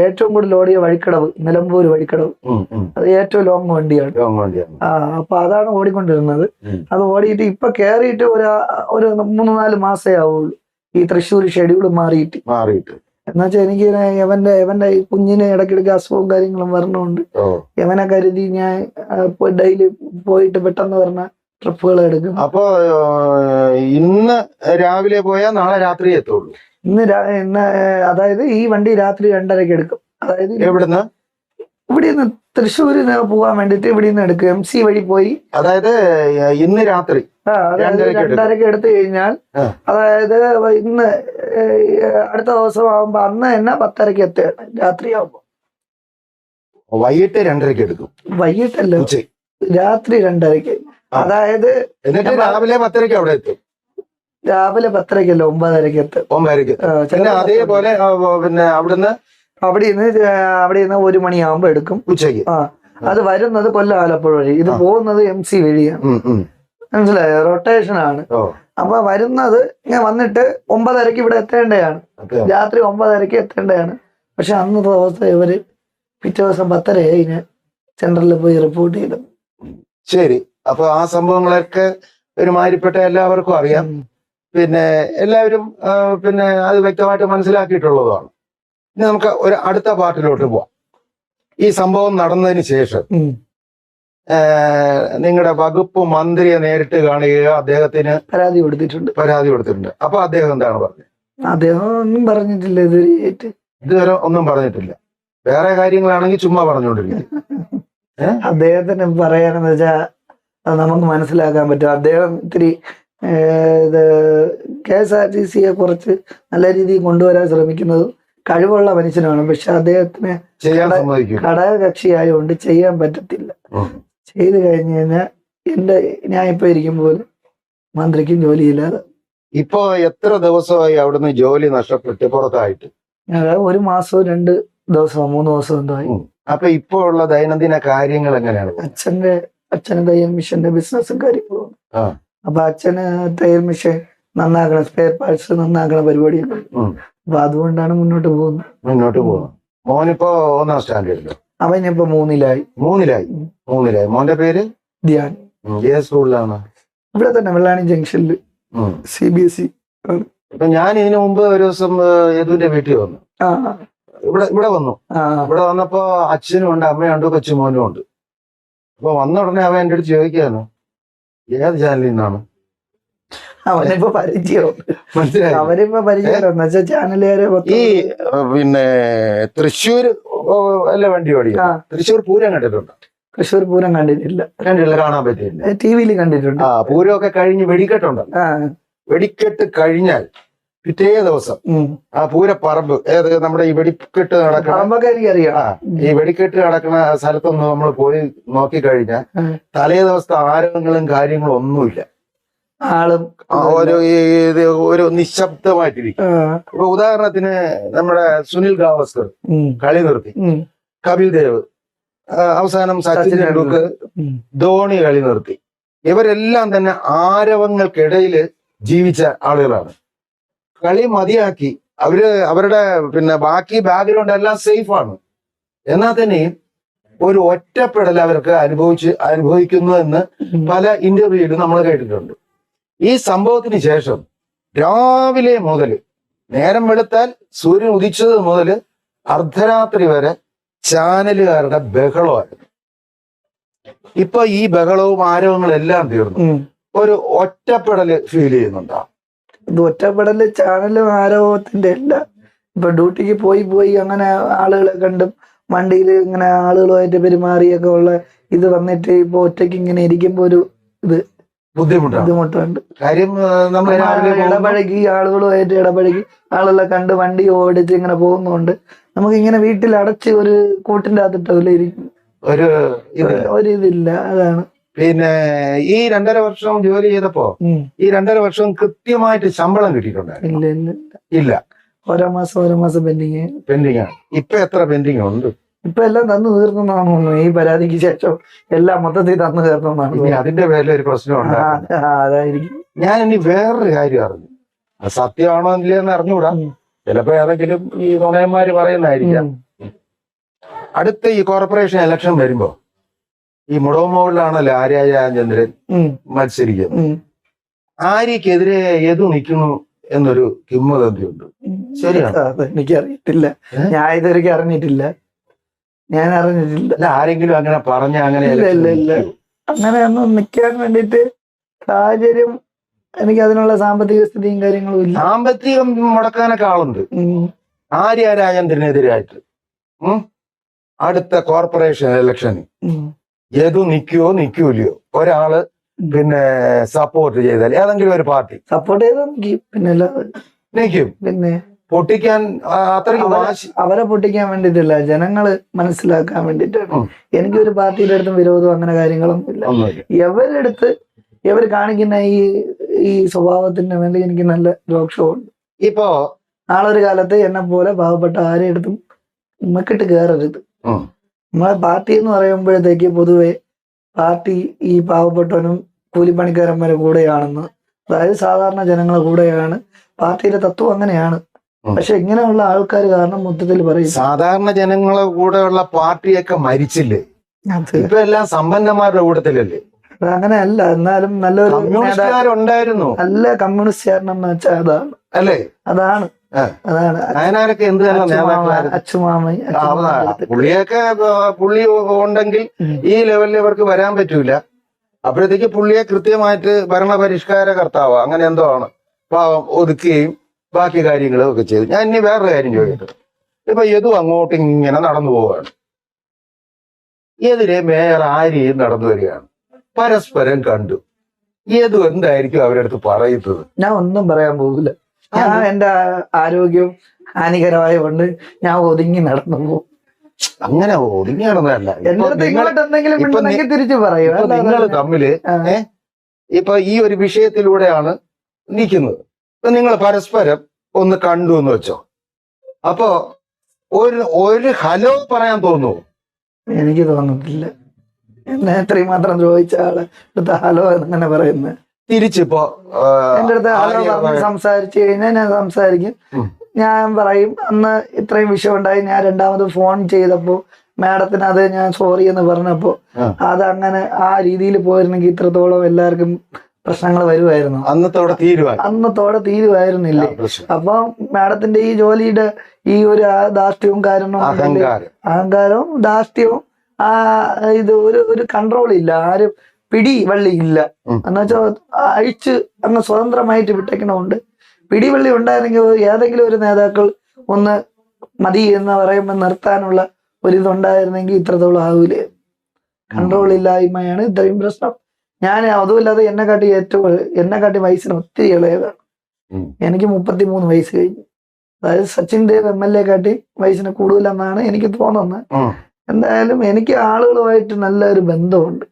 ഏറ്റവും കൂടുതൽ ഓടിയ വഴിക്കടവ്, നിലമ്പൂർ വഴിക്കടവ്, അത് ഏറ്റവും ലോങ് വണ്ടിയാണ്. അപ്പൊ അതാണ് ഓടിക്കൊണ്ടിരുന്നത്. അത് ഓടിയിട്ട് ഇപ്പൊ കേറിയിട്ട് ഒരു 3-4 മാസേ ആവുള്ളൂ ഈ തൃശ്ശൂർ ഷെഡ്യൂൾ മാറിയിട്ട്. എന്നുവെച്ചാൽ എനിക്ക് എവന്റെ ഈ കുഞ്ഞിന് ഇടയ്ക്കിടയ്ക്ക് അസുഖവും കാര്യങ്ങളും വരണമുണ്ട്. എവനെ കരുതി ഞാൻ ഡെയിലി പോയിട്ട് പെട്ടെന്ന് പറഞ്ഞ ട്രിപ്പുകൾ എടുക്കും. അപ്പൊ ഇന്ന് രാവിലെ പോയാൽ നാളെ രാത്രി എത്തുള്ളൂ. ഇന്ന് അതായത് ഈ വണ്ടി രാത്രി 2:30 എടുക്കും. അതായത് എവിടുന്ന്? ഇവിടെന്ന് തൃശ്ശൂരിന് പോകാൻ വേണ്ടിട്ട് ഇവിടെ നിന്ന് എടുക്കും. MC വഴി പോയി. അതായത് ഇന്ന് രാത്രി 2:30 എടുത്തു കഴിഞ്ഞാൽ, അതായത് ഇന്ന് അടുത്ത ദിവസം ആവുമ്പോ അന്ന് തന്നെ 10:30 എത്തുകയാണ്. രാത്രി ആവുമ്പോ വൈകിട്ട് 2:30 എടുക്കും. വൈകിട്ടല്ല, രാത്രി 2:30. അതായത് രാവിലെ 10:30 അവിടെ എത്തും. രാവിലെ 10:30 9:30 എത്തും. 9:30. അതേപോലെ പിന്നെ അവിടെ നിന്ന് 1 മണിയാകുമ്പോ എടുക്കും ഉച്ചയ്ക്ക്. അത് വരുന്നത് കൊല്ലം ആലപ്പുഴ വഴി, ഇത് പോകുന്നത് MC വഴിയാണ്. മനസ്സിലായോ? റൊട്ടേഷൻ ആണ്. അപ്പൊ വരുന്നത് ഇങ്ങനെ വന്നിട്ട് 9:30 ഇവിടെ എത്തേണ്ടതാണ്. രാത്രി 9:30 എത്തേണ്ടതാണ്. പക്ഷെ അന്നത്തെ ദിവസം ഇവര് പിറ്റേ ദിവസം 10:30 സെന്ററിൽ പോയി റിപ്പോർട്ട് ചെയ്തു. ശരി. അപ്പൊ ആ സംഭവങ്ങളൊക്കെ ഒരുമാതിരിപ്പെട്ട എല്ലാവർക്കും അറിയാം. പിന്നെ എല്ലാവരും പിന്നെ അത് വ്യക്തമായിട്ട് മനസ്സിലാക്കിയിട്ടുള്ളതാണ്. ഇനി നമുക്ക് ഒരു അടുത്ത പാർട്ടിലോട്ട് പോവാം. ഈ സംഭവം നടന്നതിന് ശേഷം നിങ്ങളുടെ വകുപ്പ് മന്ത്രിയെ നേരിട്ട് കാണുകയോ അദ്ദേഹത്തിന് പരാതി കൊടുത്തിട്ടുണ്ട്. അപ്പൊ അദ്ദേഹം എന്താണ് പറഞ്ഞത്? അദ്ദേഹം ഒന്നും പറഞ്ഞിട്ടില്ല. ഇതുവരെ ഒന്നും പറഞ്ഞിട്ടില്ല. വേറെ കാര്യങ്ങളാണെങ്കിൽ ചുമ്മാ പറഞ്ഞുകൊണ്ടിരിക്കും. അദ്ദേഹത്തിന് പറയാനെന്ന് വെച്ചാൽ നമുക്ക് മനസ്സിലാക്കാൻ പറ്റും. അദ്ദേഹം ഇത്തിരി ഇത് KSRTCയെ കുറച്ച് നല്ല രീതിയിൽ കൊണ്ടുവരാൻ ശ്രമിക്കുന്നത് കഴിവുള്ള മനുഷ്യനാണ്. പക്ഷെ അദ്ദേഹത്തിന് ഘടകകക്ഷിയായതുകൊണ്ട് ചെയ്യാൻ പറ്റത്തില്ല. ചെയ്തു കഴിഞ്ഞു കഴിഞ്ഞാൽ ഞാൻ ഇപ്പൊ ഇരിക്കും പോലെ മന്ത്രിക്കും ജോലിയില്ലാതെ. ഇപ്പൊ എത്ര ദിവസമായി അവിടുന്ന് ജോലി നഷ്ടപ്പെട്ട് പുറത്തായിട്ട്? 1 മാസവും 2 ദിവസമോ 3 ദിവസമോ എന്തായി. അപ്പൊ ഇപ്പോ ഉള്ള ദൈനംദിന കാര്യങ്ങൾ എങ്ങനെയാണ്? അച്ഛന് തയ്യൽ മിഷന്റെ ബിസിനസ്സും കാര്യങ്ങളും. അപ്പൊ അച്ഛന് തയ്യൽ മിഷൻ നന്നാക്കണ, സ്പെയർ പാർട്സ് നന്നാക്കണ പരിപാടിയൊക്കെ. അപ്പൊ അതുകൊണ്ടാണ് മുന്നോട്ട് പോകുന്നത്. മോനിപ്പോ 1ാം സ്റ്റാൻഡേർഡിലോ? അവനിപ്പോ 3-ലായി. മോന്റെ പേര് ധ്യാൻ. ഏത് സ്കൂളിലാണ്? ഇവിടെ തന്നെ വെള്ളാണി ജംഗ്ഷനിൽ CBSE. ഇപ്പൊ ഞാൻ ഇതിനു മുമ്പ് ഒരു ദിവസം യദുവിന്റെ വീട്ടിൽ വന്നു. ഇവിടെ വന്നപ്പോ അച്ഛനും ഉണ്ട്, അമ്മയുണ്ട്, കൊച്ചുമോനും ഉണ്ട്. അപ്പൊ വന്ന ഉടനെ അവൻ എന്റെ അടുത്ത് ചോദിക്കാണ്, ഏത് ചാനലിൽ നിന്നാണ്? അവനിപ്പോ പരിചയം. മനസ്സിലായി. അവരിപ്പോ പരിചയം ചാനലുകാരെ. ഈ പിന്നെ തൃശ്ശൂർ അല്ല വണ്ടി ഓടിക്കുക. തൃശ്ശൂർ പൂരം കണ്ടിട്ടുണ്ടോ? തൃശ്ശൂർ പൂരം കണ്ടിട്ടില്ല. കാണാൻ പറ്റിയില്ല. TV-യിൽ കണ്ടിട്ടുണ്ട്. പൂരമൊക്കെ കഴിഞ്ഞ് വെടിക്കെട്ടുണ്ടോ? വെടിക്കെട്ട് കഴിഞ്ഞാൽ പിറ്റേ ദിവസം ആ പൂരപ്പറമ്പ്, ഏത് നമ്മുടെ ഈ വെടിക്കെട്ട് നടക്കുന്ന ഈ വെടിക്കെട്ട് നടക്കുന്ന സ്ഥലത്തൊന്ന് നമ്മൾ പോയി നോക്കിക്കഴിഞ്ഞാൽ തലേ ദിവസത്തെ ആരവങ്ങളും കാര്യങ്ങളും ഒന്നുമില്ല. ഒരു നിശബ്ദമായിട്ടിരിക്കും. ഇപ്പൊ ഉദാഹരണത്തിന് നമ്മുടെ സുനിൽ ഗാവസ്കർ കളി നിർത്തി, കപിൽ ദേവ്, അവസാനം സച്ചിൻ ടെണ്ടുൽക്കർ, ധോണി കളി നിർത്തി. ഇവരെല്ലാം തന്നെ ആരവങ്ങൾക്കിടയിൽ ജീവിച്ച ആളുകളാണ്. കളി മതിയാക്കി അവരുടെ പിന്നെ ബാക്കി ബാക്ക്ഗ്രൗണ്ട് എല്ലാം സേഫ് ആണ്. എന്നാൽ തന്നെയും ഒരു ഒറ്റപ്പെടൽ അവർക്ക് അനുഭവിക്കുന്നു എന്ന് പല ഇന്റർവ്യൂവിലും നമ്മൾ കേട്ടിട്ടുണ്ട്. ഈ സംഭവത്തിന് ശേഷം രാവിലെ മുതൽ നേരം വെളുത്താൽ സൂര്യൻ ഉദിച്ചത് മുതൽ അർദ്ധരാത്രി വരെ ചാനലുകാരുടെ ബഹളമായിരുന്നു. ഇപ്പൊ ഈ ബഹളവും ആരവങ്ങളും എല്ലാം തീർന്നു. ഒരു ഒറ്റപ്പെടല് ഫീൽ ചെയ്യുന്നുണ്ടോ? ഇത് ഒറ്റപ്പെടല് ചാനലും ആരോപത്തിന്റെ അല്ല. ഇപ്പൊ ഡ്യൂട്ടിക്ക് പോയി അങ്ങനെ ആളുകളെ കണ്ടും വണ്ടിയിൽ ഇങ്ങനെ ആളുകളുമായിട്ട് പെരുമാറിയൊക്കെ ഉള്ള ഇത് വന്നിട്ട് ഇപ്പൊ ഒറ്റയ്ക്ക് ഇങ്ങനെ ഇരിക്കുമ്പോ ഒരു ഇത് ബുദ്ധിമുട്ടുണ്ട്. കാര്യം നമ്മൾ ഇടപഴകി ആളുകളുമായിട്ട് ഇടപഴകി ആളുകളെ കണ്ട് വണ്ടി ഓടിച്ച് ഇങ്ങനെ പോകുന്നോണ്ട് നമുക്ക് ഇങ്ങനെ വീട്ടിൽ അടച്ച് ഒരു കൂട്ടിന്റെ അകത്തിട്ടല്ലേ ഇരിക്കും, ഒരു ഇതില്ല. അതാണ്. പിന്നെ ഈ 2.5 വർഷം ജോലി ചെയ്തപ്പോ ഈ 2.5 വർഷം കൃത്യമായിട്ട് ശമ്പളം കിട്ടിയിട്ടുണ്ടായിരുന്നു? ഇല്ല. ഓരോ മാസം പെൻഡിങ് ആണ്. ഇപ്പൊ എത്ര പെൻഡിങ് ഉണ്ട്? ഇപ്പൊ എല്ലാം തന്നു തീർന്നതാണ് തോന്നുന്നു. ഈ പരാതിക്ക് ശേഷം എല്ലാം മൊത്തത്തിൽ തന്നു തീർന്നതാണ്. അതിന്റെ പേരിൽ ഒരു പ്രശ്നമുണ്ട്. അതായിരിക്കും. ഞാൻ ഇനി വേറൊരു കാര്യം അറിഞ്ഞു. സത്യമാണോ ഇല്ലയെന്ന് അറിഞ്ഞുകൂടാ, ചിലപ്പോ ഏതെങ്കിലും ഈ നുണയന്മാര് പറയുന്നതായിരിക്കാം. അടുത്ത ഈ കോർപ്പറേഷൻ ഇലക്ഷൻ വരുമ്പോ ഈ മുടവമോളിലാണല്ലോ ആര്യ രാജേന്ദ്രൻ മത്സരിക്കുന്നത്. ആര്യക്കെതിരെ ഏതു നിൽക്കുന്നു എന്നൊരു കിംവദന്തിയുണ്ട്. ശരിയാണ്? എനിക്കറിയത്തില്ല, ഞാൻ ഇതുവരെ അറിഞ്ഞിട്ടില്ല. ആരെങ്കിലും അങ്ങനെ പറഞ്ഞ അങ്ങനെ അങ്ങനെ ഒന്നും നിൽക്കാൻ വേണ്ടിട്ട് സാഹചര്യം എനിക്ക് അതിനുള്ള സാമ്പത്തിക സ്ഥിതിയും കാര്യങ്ങളും ഇല്ല. സാമ്പത്തികം മുടക്കാനൊക്കെ ആളുണ്ട്. ആര്യ രാജേന്ദ്രനെതിരായിട്ട് അടുത്ത കോർപ്പറേഷൻ ഇലക്ഷന് ഏതു നിൽക്കൂലയോ ഒരാള് പിന്നെ സപ്പോർട്ട് ചെയ്താൽ ഏതെങ്കിലും ഒരു പാർട്ടി സപ്പോർട്ട് ചെയ്താൽ നിൽക്കും. പിന്നെ പൊട്ടിക്കാൻ അവരെ പൊട്ടിക്കാൻ വേണ്ടിട്ടല്ല, ജനങ്ങള് മനസ്സിലാക്കാൻ വേണ്ടിട്ടാണ്. എനിക്കൊരു പാർട്ടിയുടെ അടുത്തും വിരോധം അങ്ങനെ കാര്യങ്ങളൊന്നും ഇല്ല. ഇവർ കാണിക്കുന്ന ഈ സ്വഭാവത്തിന് വേണ്ടി എനിക്ക് നല്ല രോക്ഷമുണ്ട്. ഇപ്പോ നാളൊരു കാലത്ത് എന്നെ പോലെ പാവപ്പെട്ട ആരെ അടുത്തും ഉമ്മക്കിട്ട് കയറരുത്. നമ്മളെ പാർട്ടി എന്ന് പറയുമ്പോഴത്തേക്ക് പൊതുവെ പാർട്ടി ഈ പാവപ്പെട്ടവനും കൂലിപ്പണിക്കാരന്മാരെ കൂടെയാണെന്ന്, അതായത് സാധാരണ ജനങ്ങളെ കൂടെയാണ് പാർട്ടിയുടെ തത്വം, അങ്ങനെയാണ്. പക്ഷെ ഇങ്ങനെയുള്ള ആൾക്കാർ കാരണം മൊത്തത്തിൽ പറയും സാധാരണ ജനങ്ങളെ കൂടെയുള്ള പാർട്ടിയൊക്കെ മരിച്ചില്ലേ, ഇപ്പൊ എല്ലാം സമ്പന്നന്മാരുടെ കൂട്ടത്തിലല്ലേ. അങ്ങനെ അല്ല, എന്നാലും നല്ലൊരു ഉണ്ടായിരുന്നു. നല്ല കമ്മ്യൂണിസ്റ്റുകാരനെന്ന് വെച്ചാൽ അതാണ് അല്ലേ, അതാണ് പുള്ളി ഉണ്ടെങ്കിൽ ഈ ലെവലിൽ ഇവർക്ക് വരാൻ പറ്റൂല. അപ്പോഴത്തേക്ക് പുള്ളിയെ കൃത്യമായിട്ട് ഭരണപരിഷ്കാര കർത്താവ് അങ്ങനെ എന്തോ ആണ്, പാവം ഒതുക്കുകയും ബാക്കി കാര്യങ്ങളും ഒക്കെ ചെയ്തു. ഞാൻ ഇനി വേറൊരു കാര്യം ചോദിക്കട്ടെ. ഇപ്പൊ യദു അങ്ങോട്ട് ഇങ്ങനെ നടന്നു പോവുകയാണ്, എതിരെ മേയർ ആര്യയും നടന്നു വരികയാണ്, പരസ്പരം കണ്ടു. യദു എന്തായിരിക്കും അവരടുത്ത് പറയുന്നത്? ഞാൻ ഒന്നും പറയാൻ പോകില്ല. ഞാൻ എന്റെ ആരോഗ്യം ഹാനികരമായ കൊണ്ട് ഞാൻ ഒതുങ്ങി നടന്നു പോകും. അങ്ങനെ ഒതുങ്ങി നടന്നതല്ല, തിരിച്ചു പറയും. നിങ്ങൾ തമ്മില് ഇപ്പൊ ഈ ഒരു വിഷയത്തിലൂടെയാണ് നിൽക്കുന്നത്. ഇപ്പൊ നിങ്ങൾ പരസ്പരം ഒന്ന് കണ്ടു എന്ന് വെച്ചോ, അപ്പോ ഒരു ഹലോ പറയാൻ തോന്നുമോ? എനിക്ക് തോന്നുന്നില്ല. എന്നെ എത്രയും മാത്രം ചോദിച്ച ആള് ഹലോ എന്നങ്ങനെ പറയുന്നത്. തിരിച്ചിപ്പോ എന്റെ അടുത്ത് ഹലോ പറഞ്ഞ് സംസാരിച്ചു കഴിഞ്ഞാൽ ഞാൻ സംസാരിക്കും. ഞാൻ പറയും അന്ന് ഇത്രയും വിഷയം ഉണ്ടായി, ഞാൻ രണ്ടാമത് ഫോൺ ചെയ്തപ്പോ മാഡത്തിന് അത് ഞാൻ സോറി എന്ന് പറഞ്ഞപ്പോ അത് അങ്ങനെ ആ രീതിയിൽ പോയിരുന്നെങ്കിൽ ഇത്രത്തോളം എല്ലാവർക്കും പ്രശ്നങ്ങൾ വരുമായിരുന്നു, അന്നത്തോടെ തീരുമായിരുന്നില്ലേ. അപ്പൊ മാഡത്തിന്റെ ഈ ജോലിയുടെ ഈ ഒരു ധാർഷ്ട്യവും കാരണം അഹങ്കാരവും ധാർഷ്ട്യവും ഇത് ഒരു കൺട്രോൾ ഇല്ല, ആരും പിടി വള്ളി ഇല്ല. എന്നുവെച്ചാൽ അഴിച്ച് അങ്ങ് സ്വതന്ത്രമായിട്ട് വിട്ടേക്കണമുണ്ട്. പിടിവള്ളി ഉണ്ടായിരുന്നെങ്കിൽ ഏതെങ്കിലും ഒരു നേതാക്കൾ ഒന്ന് മതി എന്ന് പറയുമ്പോൾ നിർത്താനുള്ള ഒരിതുണ്ടായിരുന്നെങ്കിൽ ഇത്രത്തോളം ആവൂലേ. കൺട്രോൾ ഇല്ലായ്മയാണ് ഇത്രയും പ്രശ്നം. ഞാൻ അതുമില്ലാതെ എന്നെക്കാട്ടി വയസ്സിന് ഒത്തിരി ഇളയതാണ്. എനിക്ക് 33 വയസ്സ് കഴിഞ്ഞു. അതായത് സച്ചിൻ ദേവ് MLA കാട്ടി വയസ്സിന് കൂടുതലെന്നാണ് എനിക്ക് തോന്നുന്നത്. എന്തായാലും എനിക്ക് ആളുകളുമായിട്ട് നല്ലൊരു ബന്ധമുണ്ട്.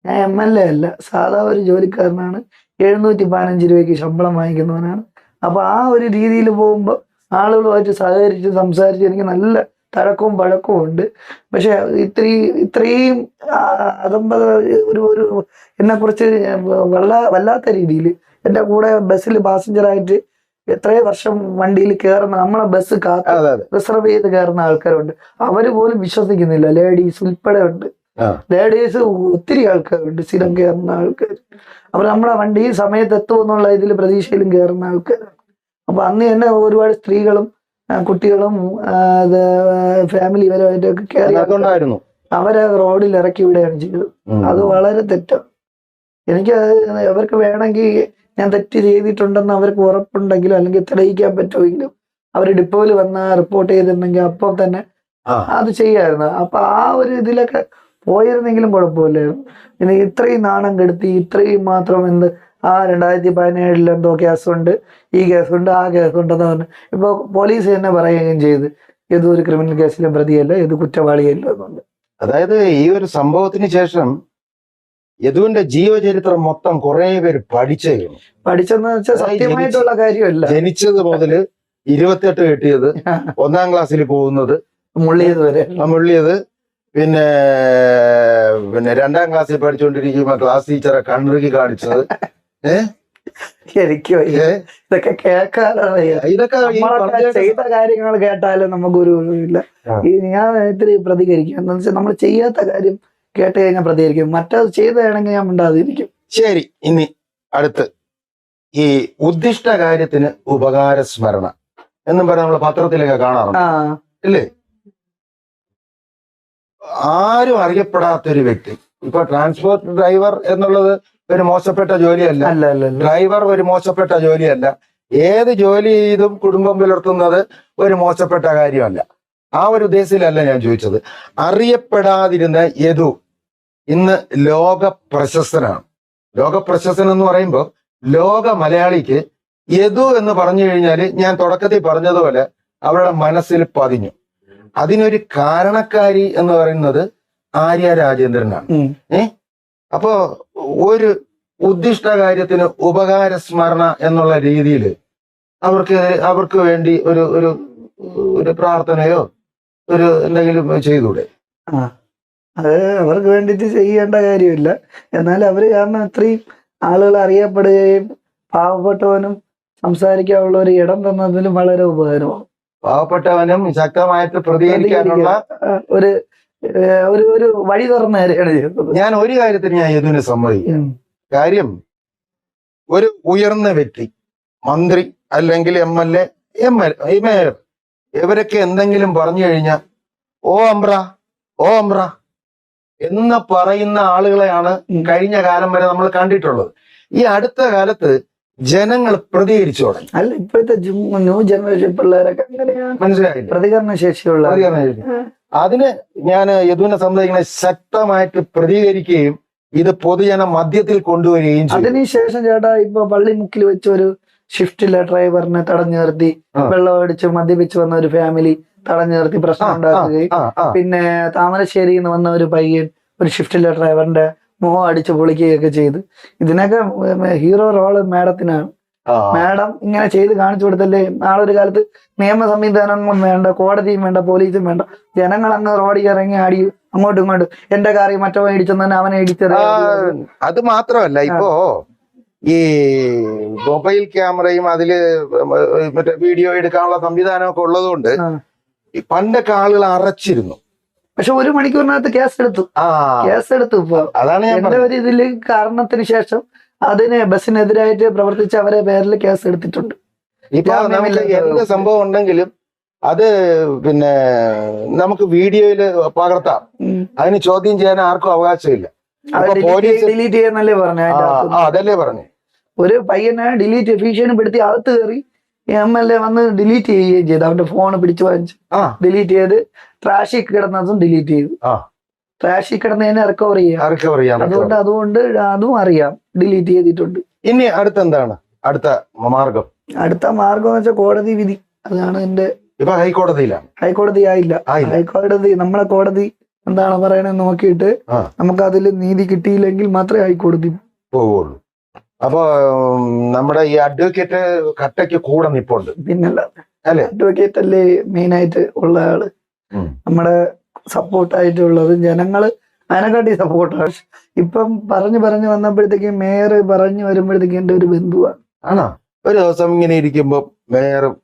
ഞാൻ MLA അല്ല, സാധാ ഒരു ജോലിക്കാരനാണ്. 715 രൂപയ്ക്ക് ശമ്പളം വാങ്ങിക്കുന്നവനാണ്. അപ്പൊ ആ ഒരു രീതിയിൽ പോകുമ്പോൾ ആളുകളുമായിട്ട് സഹകരിച്ച് സംസാരിച്ച് എനിക്ക് നല്ല തഴക്കവും പഴക്കവും ഉണ്ട്. പക്ഷെ ഇത്രയും ഒരു എന്നെ കുറിച്ച് വല്ലാത്ത രീതിയിൽ എൻ്റെ കൂടെ ബസ്സിൽ പാസഞ്ചറായിട്ട് എത്രയോ വർഷം വണ്ടിയിൽ കയറുന്ന, നമ്മളെ ബസ് റിസർവ് ചെയ്ത് കയറുന്ന ആൾക്കാരുണ്ട്. അവര് പോലും വിശ്വസിക്കുന്നില്ല, ലേഡീസ് ഉൾപ്പെടെ ഉണ്ട്. ആ. ലേഡീസ് ഒത്തിരി ആൾക്കാരുണ്ട് സ്ഥിരം കയറുന്ന ആൾക്കാർ. അപ്പൊ നമ്മളെ വണ്ടി ഈ സമയത്ത് എത്തുമെന്നുള്ള ഇതിൽ പ്രതീക്ഷയിലും കയറുന്ന ആൾക്കാരാണ്. അപ്പൊ അന്ന് തന്നെ ഒരുപാട് സ്ത്രീകളും കുട്ടികളും ഫാമിലി പരമായിട്ടൊക്കെ കയറി അതുകൊണ്ടായിരുന്നു അവരെ റോഡിൽ ഇറക്കി വിടുകയാണ് ചെയ്തത്. അത് വളരെ തെറ്റാണ്. എനിക്ക് അവർക്ക് വേണമെങ്കിൽ ഞാൻ തെറ്റ് ചെയ്തിട്ടുണ്ടെന്ന് അവർക്ക് ഉറപ്പുണ്ടെങ്കിലും അല്ലെങ്കിൽ തെളിയിക്കാൻ പറ്റുമെങ്കിലും അവർ ഡിപ്പോയിൽ വന്ന റിപ്പോർട്ട് ചെയ്തിട്ടുണ്ടെങ്കിൽ അപ്പം തന്നെ അത് ചെയ്യായിരുന്നു. അപ്പൊ ആ ഒരു ഇതിലൊക്കെ പോയിരുന്നെങ്കിലും കുഴപ്പമില്ലായിരുന്നു. പിന്നെ ഇത്രയും നാണം കെടുത്തി ഇത്രയും മാത്രം ആ 2017 എന്തോ കേസുണ്ട്, ഈ കേസുണ്ട്, ആ കേസുണ്ടെന്ന് പറഞ്ഞു. ഇപ്പൊ പോലീസ് തന്നെ പറയുകയും ചെയ്ത് ഏതോ ഒരു ക്രിമിനൽ കേസിലും പ്രതിയല്ല, ഏത് കുറ്റവാളിയല്ല എന്നുണ്ട്. അതായത് ഈ ഒരു സംഭവത്തിന് ശേഷം യദുവിന്റെ ജീവചരിത്രം മൊത്തം കുറെ പേര് പഠിച്ചെന്ന് വെച്ചാൽ സത്യമായിട്ടുള്ള കാര്യമല്ല. ജനിച്ചത് മുതല് 28 കെട്ടിയത്, 1ാം ക്ലാസ്സിൽ പോകുന്നത്, മുള്ളിയത് വരെ മുള്ളിയത്, പിന്നെ 2ാം ക്ലാസ്സിൽ പഠിച്ചുകൊണ്ടിരിക്കുമ്പോ ക്ലാസ് ടീച്ചറെ കണ്ണുറുക്കി കാണിച്ചത്. ശരിക്കും ഇതൊക്കെ കേൾക്കാനാണ്. ഇതൊക്കെ ചെയ്ത കാര്യങ്ങൾ കേട്ടാലും നമുക്കൊരു ഇല്ല. ഞാൻ ഇത്തിരി പ്രതികരിക്കും. എന്താ വെച്ചാൽ നമ്മൾ ചെയ്യാത്ത കാര്യം കേട്ട് കഴിഞ്ഞാൽ പ്രതികരിക്കും. മറ്റത് ചെയ്തതാണെങ്കിൽ ഞാൻ മിണ്ടാതിരിക്കും. ശരി, ഇനി അടുത്ത് ഈ ഉദ്ദിഷ്ട കാര്യത്തിന് ഉപകാര സ്മരണ എന്നും പറഞ്ഞ നമ്മള് പത്രത്തിലൊക്കെ കാണാറുണ്ട് ഇല്ലേ? ആരും അറിയപ്പെടാത്തൊരു വ്യക്തി, ഇപ്പൊ ട്രാൻസ്പോർട്ട് ഡ്രൈവർ എന്നുള്ളത് ഒരു മോശപ്പെട്ട ജോലിയല്ല, ഡ്രൈവർ ഒരു മോശപ്പെട്ട ജോലിയല്ല, ഏത് ജോലി ചെയ്തും കുടുംബം പുലർത്തുന്നത് ഒരു മോശപ്പെട്ട കാര്യമല്ല. ആ ഒരു ഉദ്ദേശത്തിലല്ല ഞാൻ ചോദിച്ചത്. അറിയപ്പെടാതിരുന്ന യദു ഇന്ന് ലോക പ്രശസ്തനാണ്. ലോക പ്രശസ്തൻ എന്ന് പറയുമ്പോൾ ലോക മലയാളിക്ക് യദു എന്ന് പറഞ്ഞു കഴിഞ്ഞാൽ ഞാൻ തുടക്കത്തിൽ പറഞ്ഞതുപോലെ അവരുടെ മനസ്സിൽ പതിഞ്ഞു. അതിനൊരു കാരണക്കാരി എന്ന് പറയുന്നത് ആര്യ രാജേന്ദ്രനാണ്. അപ്പോ ഒരു ഉദ്ദിഷ്ട കാര്യത്തിന് ഉപകാര സ്മരണ എന്നുള്ള രീതിയിൽ അവർക്ക് വേണ്ടി ഒരു ഒരു ഒരു പ്രാർത്ഥനയോ ഒരു എന്തെങ്കിലും ചെയ്തൂടെ? അത് അവർക്ക് വേണ്ടിയിട്ട് ചെയ്യേണ്ട കാര്യമില്ല. എന്നാൽ അവര് കാരണം ഇത്രയും ആളുകൾ അറിയപ്പെടുകയും പാവപ്പെട്ടവനും സംസാരിക്കാനുള്ള ഒരു ഇടം തന്നതിലും വളരെ ഉപകാരമാണ്. പാവപ്പെട്ടവനും ശക്തമായിട്ട് പ്രതികരിക്കാനുള്ള ഒരു ഒരു വഴി തുറന്ന കാര്യമാണ് ചെയ്തത്. ഞാൻ ഒരു കാര്യത്തിന് ഞാൻ യദുവിനെ സമ്മതിക്കാം. കാര്യം, ഒരു ഉയർന്ന വ്യക്തി, മന്ത്രി അല്ലെങ്കിൽ MLA, മേയർ, ഇവരൊക്കെ എന്തെങ്കിലും പറഞ്ഞു കഴിഞ്ഞാൽ ഓ അമ്ര എന്ന് പറയുന്ന ആളുകളെയാണ് കഴിഞ്ഞ കാലം വരെ നമ്മൾ കണ്ടിട്ടുള്ളത്. ഈ അടുത്ത കാലത്ത് ജനങ്ങൾ പ്രതികരിച്ചു തുടങ്ങി. അല്ല, ഇപ്പോഴത്തെ ന്യൂ ജനറേഷൻ പിള്ളേരൊക്കെ മനസ്സിലായില്ല, പ്രതികരണ ശേഷിയുള്ള. അതിന് ഞാൻ യദുവിനെ സംബന്ധിക്കുന്ന ശക്തമായിട്ട് പ്രതികരിക്കുകയും ഇത് പൊതുജന മധ്യത്തിൽ കൊണ്ടുവരികയും ചെയ്യും. അതിനുശേഷം ചേട്ടാ ഇപ്പൊ പള്ളിമുക്കിൽ വെച്ച് ഒരു ഷിഫ്റ്റിലെ ഡ്രൈവറിനെ തടഞ്ഞു നിർത്തി വെള്ളം അടിച്ച് മദ്യപിച്ച് വന്ന ഒരു ഫാമിലി തടഞ്ഞു നിർത്തി പ്രശ്നം ഉണ്ടാക്കുകയും, പിന്നെ താമരശ്ശേരിയിൽ നിന്ന് വന്ന ഒരു പയ്യൻ ഒരു ഷിഫ്റ്റിലെ ഡ്രൈവറിന്റെ മുഖം അടിച്ച് പൊളിക്കുകയൊക്കെ ചെയ്ത്. ഇതിനൊക്കെ ഹീറോ റോള് മാഡത്തിനാണ്. മാഡം ഇങ്ങനെ ചെയ്ത് കാണിച്ചു കൊടുത്തല്ലേ നാളെ ഒരു കാലത്ത് നിയമ സംവിധാനങ്ങളും വേണ്ട, കോടതിയും വേണ്ട, പോലീസും വേണ്ട, ജനങ്ങൾ അങ്ങ് റോഡിൽ ഇറങ്ങി ആടി അങ്ങോട്ടും ഇങ്ങോട്ടും എന്റെ കാറിൽ മറ്റവൻ ഇടിച്ചെന്നെ അവനെ ഇടിച്ചത്. അത് മാത്രമല്ല, ഇപ്പോ ഈ മൊബൈൽ ക്യാമറയും അതില് മറ്റേ വീഡിയോ എടുക്കാനുള്ള സംവിധാനമൊക്കെ ഉള്ളതുകൊണ്ട് പണ്ടൊക്കെ ആളുകൾ അറച്ചിരുന്നു. പക്ഷെ 1 മണിക്കൂറിനകത്ത് കേസെടുത്തു. ഇപ്പൊ അതാണ് എന്റെ ഒരു ഇതില് കാരണത്തിന് ശേഷം അതിന് ബസ്സിനെതിരായിട്ട് പ്രവർത്തിച്ച അവരെ പേരിൽ കേസ് എടുത്തിട്ടുണ്ട്. ഇപ്പൊ നമുക്ക് എന്ത് സംഭവം ഉണ്ടെങ്കിലും അത് പിന്നെ നമുക്ക് വീഡിയോയില് പകർത്താം. അതിന് ചോദ്യം ചെയ്യാൻ ആർക്കും അവകാശമില്ല. ഡിലീറ്റ് ചെയ്യാന്നല്ലേ പറഞ്ഞു. അതല്ലേ പറഞ്ഞു. ഒരു പയ്യനെ ഭീഷണിപ്പെടുത്തി അകത്ത് കയറി MLA വന്ന് ഡിലീറ്റ് ചെയ്യുകയും ചെയ്തു. അവന്റെ ഫോണ് പിടിച്ചു വാങ്ങിച്ച് ഡിലീറ്റ് ചെയ്ത് ട്രാഷിൽ കിടന്നതും ഡിലീറ്റ് ചെയ്തു. ട്രാഷിൽ കിടന്നതിനെ റിക്കവർ ചെയ്യാം. അതുകൊണ്ട് അതും അറിയാം, ഡിലീറ്റ് ചെയ്തിട്ടുണ്ട്. ഇനി അടുത്തെന്താണ് അടുത്ത മാർഗം? അടുത്ത മാർഗം എന്ന് വെച്ചാൽ കോടതി വിധി. അതാണ് എന്റെ. ഇപ്പൊ ഹൈക്കോടതിയിലാണ്. ഹൈക്കോടതി ആയില്ല. ഹൈക്കോടതി നമ്മളെ കോടതി എന്താണ് പറയണെന്ന് നോക്കിയിട്ട് നമുക്ക് അതിൽ നീതി കിട്ടിയില്ലെങ്കിൽ മാത്രമേ ഹൈക്കോടതി പോവുള്ളൂ. അപ്പൊ നമ്മുടെ ഈ അഡ്വക്കേറ്റ് കട്ടയ്ക്ക് കൂടെ നിപ്പുണ്ട്. പിന്നല്ല, അല്ലെ, അഡ്വക്കേറ്റ് അല്ലേ മെയിൻ ആയിട്ട് ഉള്ള ആള്. നമ്മുടെ സപ്പോർട്ടായിട്ടുള്ളത് ജനങ്ങള് അതിനെക്കാട്ടി സപ്പോർട്ടാണ്. ഇപ്പം പറഞ്ഞു വന്നപ്പോഴത്തേക്കും മേയർ പറഞ്ഞു വരുമ്പോഴത്തേക്കും എന്റെ ഒരു ബന്ധുവാണ്. ആണോ? ഒരു ദിവസം ഇങ്ങനെ ഇരിക്കുമ്പോ മേയറും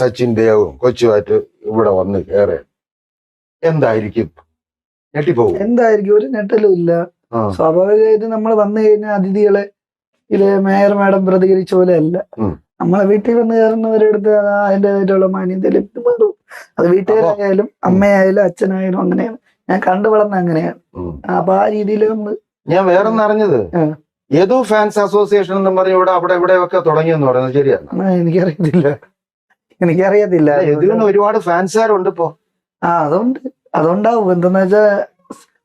സച്ചിൻ ദേവും കൊച്ചുമായിട്ട് ഇവിടെ വന്ന് കയറി എന്തായിരിക്കും ഞെട്ടിപ്പോകും. എന്തായിരിക്കും ഒരു ഞെട്ടലും ഇല്ല. ആ. സ്വാഭാവികമായിട്ട് നമ്മൾ വന്നു കഴിഞ്ഞാൽ അതിഥികളെ ഇത് മേയർ മാഡം പ്രതികരിച്ച പോലെ അല്ല. ഉം. നമ്മളെ വീട്ടിൽ വന്ന് കയറുന്നവരെടുത്ത് അതിൻ്റെതായിട്ടുള്ള മാന്യത മാറും. അത് വീട്ടുകാരായാലും അമ്മയായാലും അച്ഛനായാലും അങ്ങനെയാണ്. ഞാൻ കണ്ടു വളർന്ന അങ്ങനെയാണ്. അപ്പൊ ആ രീതിയിൽ നമ്മൾ ഞാൻ വേറൊന്നും അറിഞ്ഞത് ഏതോ ഫാൻസ് അസോസിയേഷൻ എന്ന് പറഞ്ഞ അവിടെ ഒക്കെ തുടങ്ങിയെന്ന് പറയുന്നത് ശരിയാണ്? എനിക്കറിയത്തില്ല. ഇതിന് ഒരുപാട് ഫാൻസുകാരുണ്ട് ഇപ്പോ. അതുണ്ടാവും. എന്തെന്ന് വെച്ചാ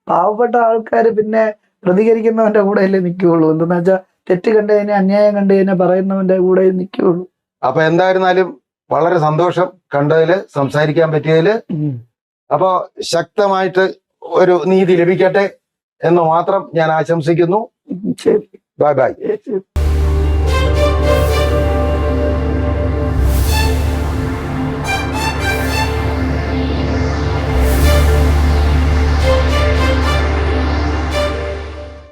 പാവപ്പെട്ട ആൾക്കാര് പിന്നെ പ്രതികരിക്കുന്നവന്റെ കൂടെ അല്ലേ നിൽക്കുകയുള്ളൂ. എന്തെന്ന് വെച്ചാൽ തെറ്റ് കണ്ടു കഴിഞ്ഞാൽ അന്യായം കണ്ടു കഴിഞ്ഞാൽ പറയുന്നവന്റെ കൂടെ നിൽക്കുകയുള്ളൂ. അപ്പൊ എന്തായിരുന്നാലും വളരെ സന്തോഷം കണ്ടതില്, സംസാരിക്കാൻ പറ്റിയതില്. അപ്പോ ശക്തമായിട്ട് ഒരു നീതി ലഭിക്കട്ടെ എന്ന് മാത്രം ഞാൻ ആശംസിക്കുന്നു. ശരി, ബൈ ബൈ.